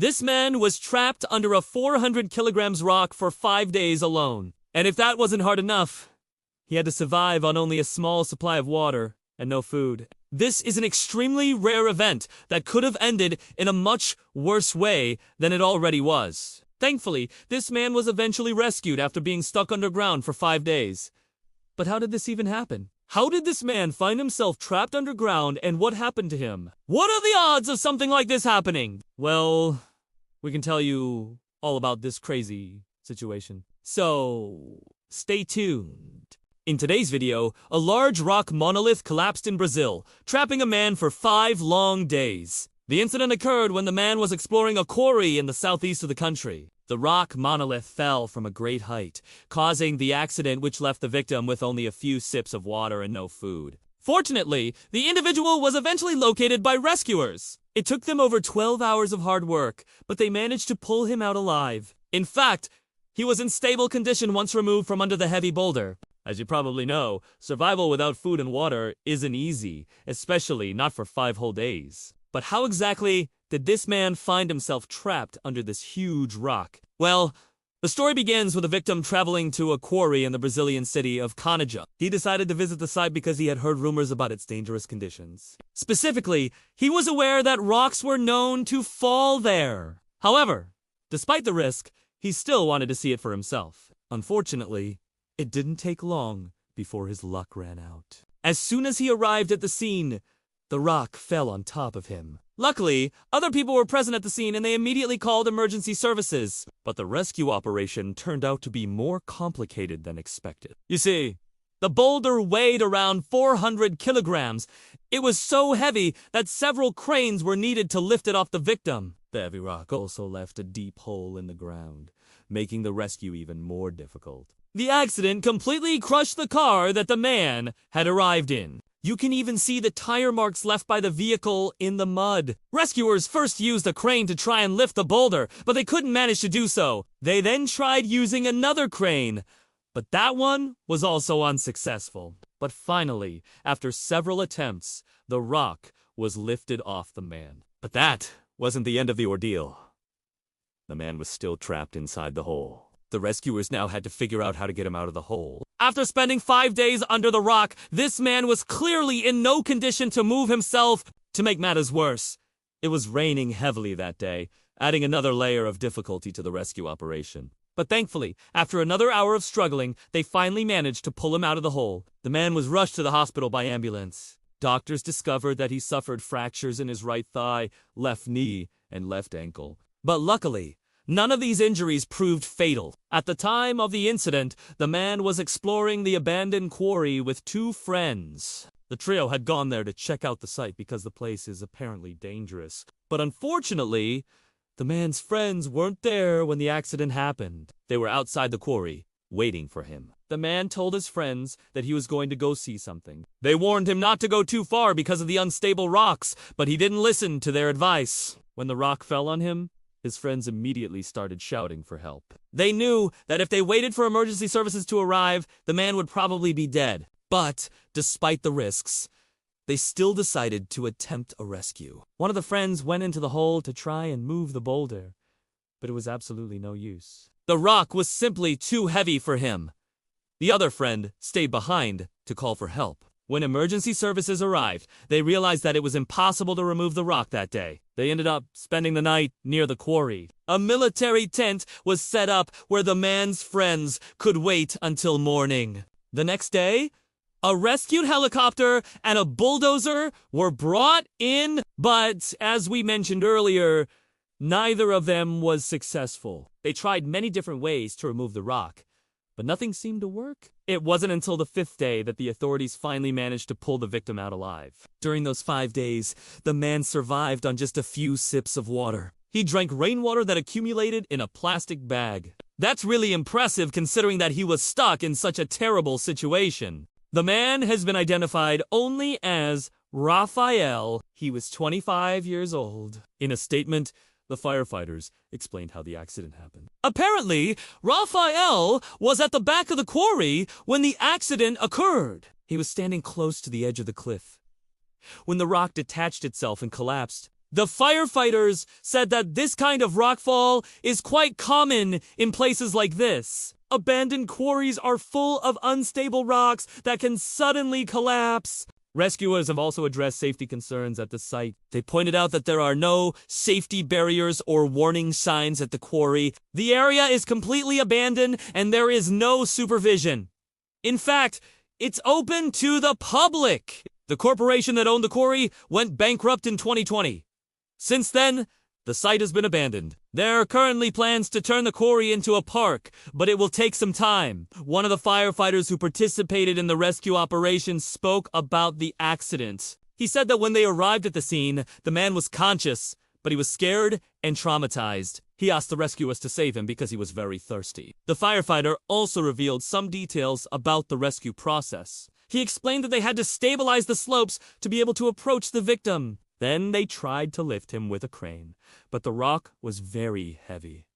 This man was trapped under a 400 kilograms rock for 5 days alone. And if that wasn't hard enough, he had to survive on only a small supply of water and no food. This is an extremely rare event that could have ended in a much worse way than it already was. Thankfully, this man was eventually rescued after being stuck underground for 5 days. But how did this even happen? How did this man find himself trapped underground, and what happened to him? What are the odds of something like this happening? Well, we can tell you all about this crazy situation. So, stay tuned. In today's video, a large rock monolith collapsed in Brazil, trapping a man for 5 long days. The incident occurred when the man was exploring a quarry in the southeast of the country. The rock monolith fell from a great height, causing the accident which left the victim with only a few sips of water and no food. Fortunately, the individual was eventually located by rescuers. It took them over 12 hours of hard work, but they managed to pull him out alive. In fact, he was in stable condition once removed from under the heavy boulder. As you probably know, survival without food and water isn't easy, especially not for 5 whole days. But how exactly did this man find himself trapped under this huge rock? Well, the story begins with a victim traveling to a quarry in the Brazilian city of Canajá. He decided to visit the site because he had heard rumors about its dangerous conditions. Specifically, he was aware that rocks were known to fall there. However, despite the risk, he still wanted to see it for himself. Unfortunately, it didn't take long before his luck ran out. As soon as he arrived at the scene, the rock fell on top of him. Luckily, other people were present at the scene and they immediately called emergency services. But the rescue operation turned out to be more complicated than expected. You see, the boulder weighed around 400 kilograms. It was so heavy that several cranes were needed to lift it off the victim. The heavy rock also left a deep hole in the ground, making the rescue even more difficult. The accident completely crushed the car that the man had arrived in. You can even see the tire marks left by the vehicle in the mud. Rescuers first used a crane to try and lift the boulder, but they couldn't manage to do so. They then tried using another crane, but that one was also unsuccessful. But finally, after several attempts, the rock was lifted off the man. But that wasn't the end of the ordeal. The man was still trapped inside the hole. The rescuers now had to figure out how to get him out of the hole. After spending 5 days under the rock, this man was clearly in no condition to move himself. To make matters worse, it was raining heavily that day, adding another layer of difficulty to the rescue operation. But thankfully, after another hour of struggling, they finally managed to pull him out of the hole. The man was rushed to the hospital by ambulance. Doctors discovered that he suffered fractures in his right thigh, left knee, and left ankle. But luckily, none of these injuries proved fatal. At the time of the incident, the man was exploring the abandoned quarry with 2 friends. The trio had gone there to check out the site because the place is apparently dangerous. But unfortunately, the man's friends weren't there when the accident happened. They were outside the quarry, waiting for him. The man told his friends that he was going to go see something. They warned him not to go too far because of the unstable rocks, but he didn't listen to their advice. When the rock fell on him, his friends immediately started shouting for help. They knew that if they waited for emergency services to arrive, the man would probably be dead. But, despite the risks, they still decided to attempt a rescue. One of the friends went into the hole to try and move the boulder, but it was absolutely no use. The rock was simply too heavy for him. The other friend stayed behind to call for help. When emergency services arrived, they realized that it was impossible to remove the rock that day. They ended up spending the night near the quarry. A military tent was set up where the man's friends could wait until morning. The next day, a rescued helicopter and a bulldozer were brought in, but as we mentioned earlier, neither of them was successful. They tried many different ways to remove the rock, but nothing seemed to work. It wasn't until the 5th day that the authorities finally managed to pull the victim out alive. During those 5 days, the man survived on just a few sips of water. He drank rainwater that accumulated in a plastic bag. That's really impressive considering that he was stuck in such a terrible situation. The man has been identified only as Rafael. He was 25 years old. In a statement, the firefighters explained how the accident happened. Apparently, Rafael was at the back of the quarry when the accident occurred. He was standing close to the edge of the cliff. When the rock detached itself and collapsed, The firefighters said that this kind of rockfall is quite common in places like this. Abandoned quarries are full of unstable rocks that can suddenly collapse. Rescuers have also addressed safety concerns at the site. They pointed out that there are no safety barriers or warning signs at the quarry. The area is completely abandoned and there is no supervision. In fact, it's open to the public. The corporation that owned the quarry went bankrupt in 2020. Since then, the site has been abandoned. There are currently plans to turn the quarry into a park, but it will take some time. One of the firefighters who participated in the rescue operation spoke about the accident. He said that when they arrived at the scene, the man was conscious, but he was scared and traumatized. He asked the rescuers to save him because he was very thirsty. The firefighter also revealed some details about the rescue process. He explained that they had to stabilize the slopes to be able to approach the victim. Then they tried to lift him with a crane, but the rock was very heavy.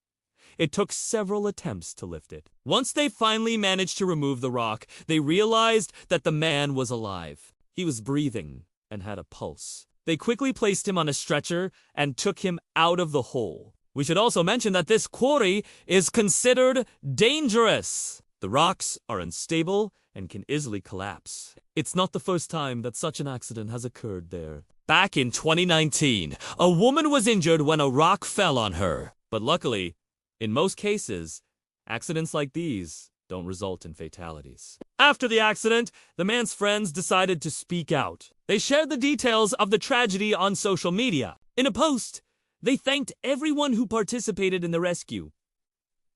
It took several attempts to lift it. Once they finally managed to remove the rock, they realized that the man was alive. He was breathing and had a pulse. They quickly placed him on a stretcher and took him out of the hole. We should also mention that this quarry is considered dangerous. The rocks are unstable and can easily collapse. It's not the first time that such an accident has occurred there. Back in 2019, a woman was injured when a rock fell on her. But luckily, in most cases, accidents like these don't result in fatalities. After the accident, the man's friends decided to speak out. They shared the details of the tragedy on social media. In a post, they thanked everyone who participated in the rescue.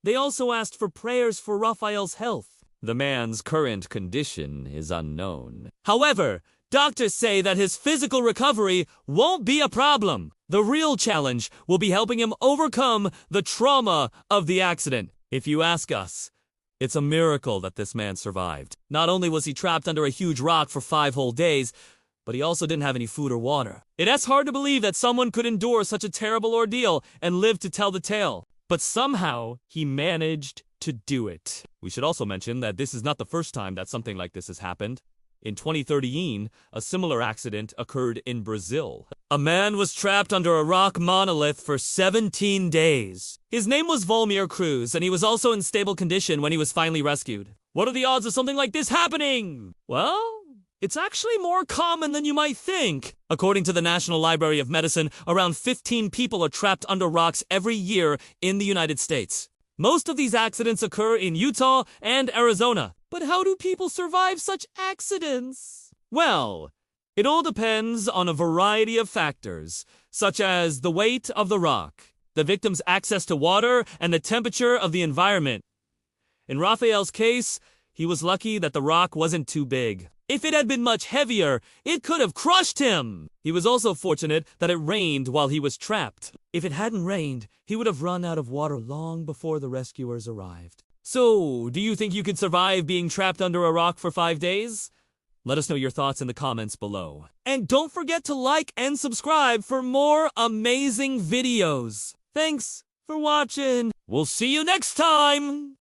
They also asked for prayers for Raphael's health. The man's current condition is unknown. However, doctors say that his physical recovery won't be a problem. The real challenge will be helping him overcome the trauma of the accident. If you ask us, it's a miracle that this man survived. Not only was he trapped under a huge rock for 5 whole days, but he also didn't have any food or water. It's hard to believe that someone could endure such a terrible ordeal and live to tell the tale. But somehow, he managed to do it. We should also mention that this is not the first time that something like this has happened. In 2013, a similar accident occurred in Brazil. A man was trapped under a rock monolith for 17 days. His name was Volmir Cruz, and he was also in stable condition when he was finally rescued. What are the odds of something like this happening? Well, it's actually more common than you might think. According to the National Library of Medicine, around 15 people are trapped under rocks every year in the United States. Most of these accidents occur in Utah and Arizona. But how do people survive such accidents? Well, it all depends on a variety of factors, such as the weight of the rock, the victim's access to water, and the temperature of the environment. In Raphael's case, he was lucky that the rock wasn't too big. If it had been much heavier, it could have crushed him. He was also fortunate that it rained while he was trapped. If it hadn't rained, he would have run out of water long before the rescuers arrived. So, do you think you could survive being trapped under a rock for 5 days? Let us know your thoughts in the comments below. And don't forget to like and subscribe for more amazing videos. Thanks for watching. We'll see you next time.